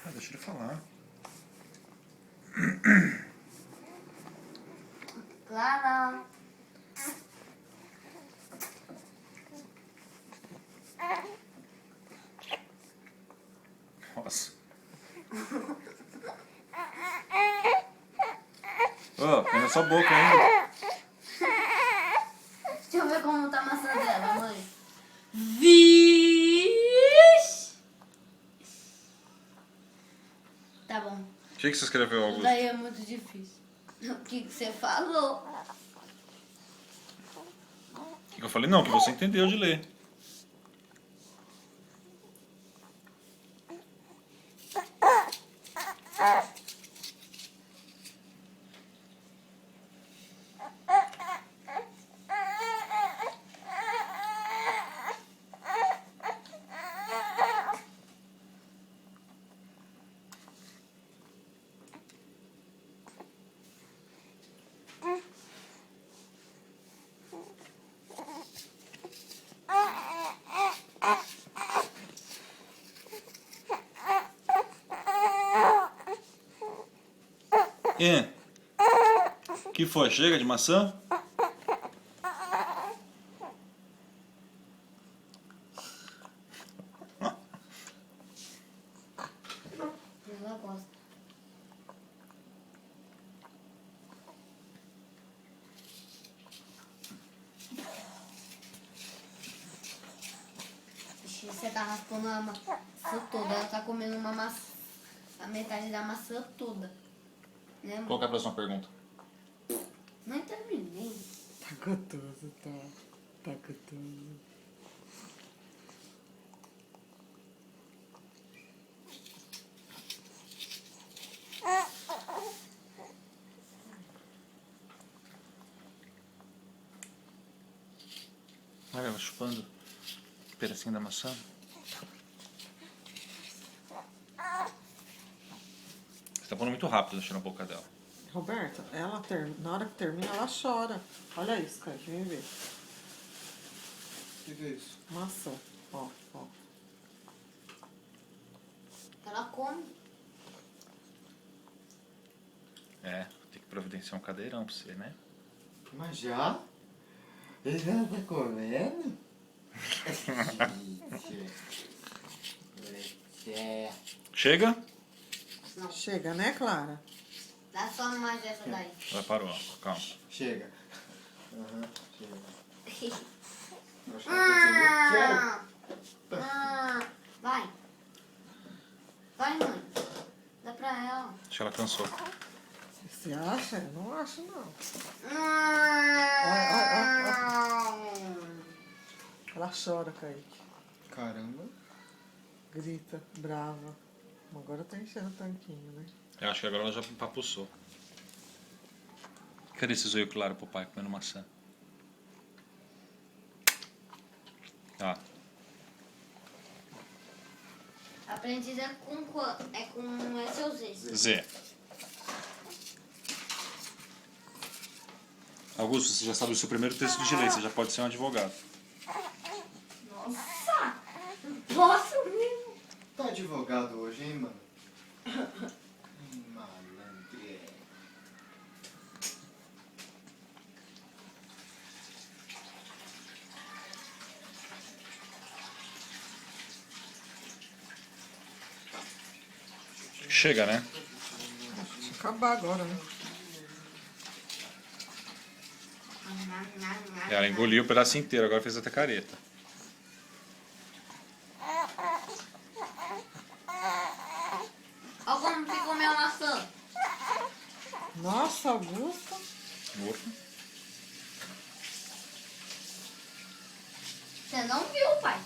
Ah, deixa ele falar. Clara. Nossa. Ô, põe na sua boca ainda. Deixa eu ver como tá a maçã dela, mãe. Vixe! Tá bom. O que você escreveu, Isso Augusto? daí é muito difícil. O que você falou? O que eu falei? Não, que você entendeu de ler. E? Que foi? Chega de maçã? Ela gosta. Ixi, você tá raspando a maçã toda. Ela tá comendo uma maçã. A metade da maçã toda. Né, mãe? Qual que é a próxima pergunta? Não terminei. Tá gostoso, tá. Tá gostoso. Olha ela chupando um pedacinho da maçã. Você tá pondo muito rápido, deixando a boca dela. Roberta, na hora que termina, ela chora. Olha isso, Kaique, vem ver. O que é isso? Maçã. Ó, ó. Ela come. É, tem que providenciar um cadeirão pra você, né? Mas já? Ele já tá comendo? Gente. Chega? Não. Chega, né, Clara? Dá só mais essa daí. Ela parou, calma. Chega. Aham, chega. Eu acho que ela tá dizendo, Vai. Vai, mãe. Dá pra ela. Acho que ela cansou. Você acha? Eu não acho, não. Ela chora, Kaique. caramba. Grita, brava. Agora tá enchendo o tanquinho, né? Eu acho que agora ela já empapuçou. Cadê esse zoio claro pro pai comendo maçã? Ah, Aprendiz é com quanto? É com S ou Z? Z. Augusto, você já sabe o seu primeiro texto de direito, você já pode ser um advogado. Nossa! Posso mesmo? Tá advogado hoje, hein, mano? Malandre. Chega, né? Deixa eu acabar agora, né? Ela engoliu o pedaço inteiro, agora fez até careta. Olha como que comeu a maçã. Nossa, Augusto. Opa. Você não viu, pai?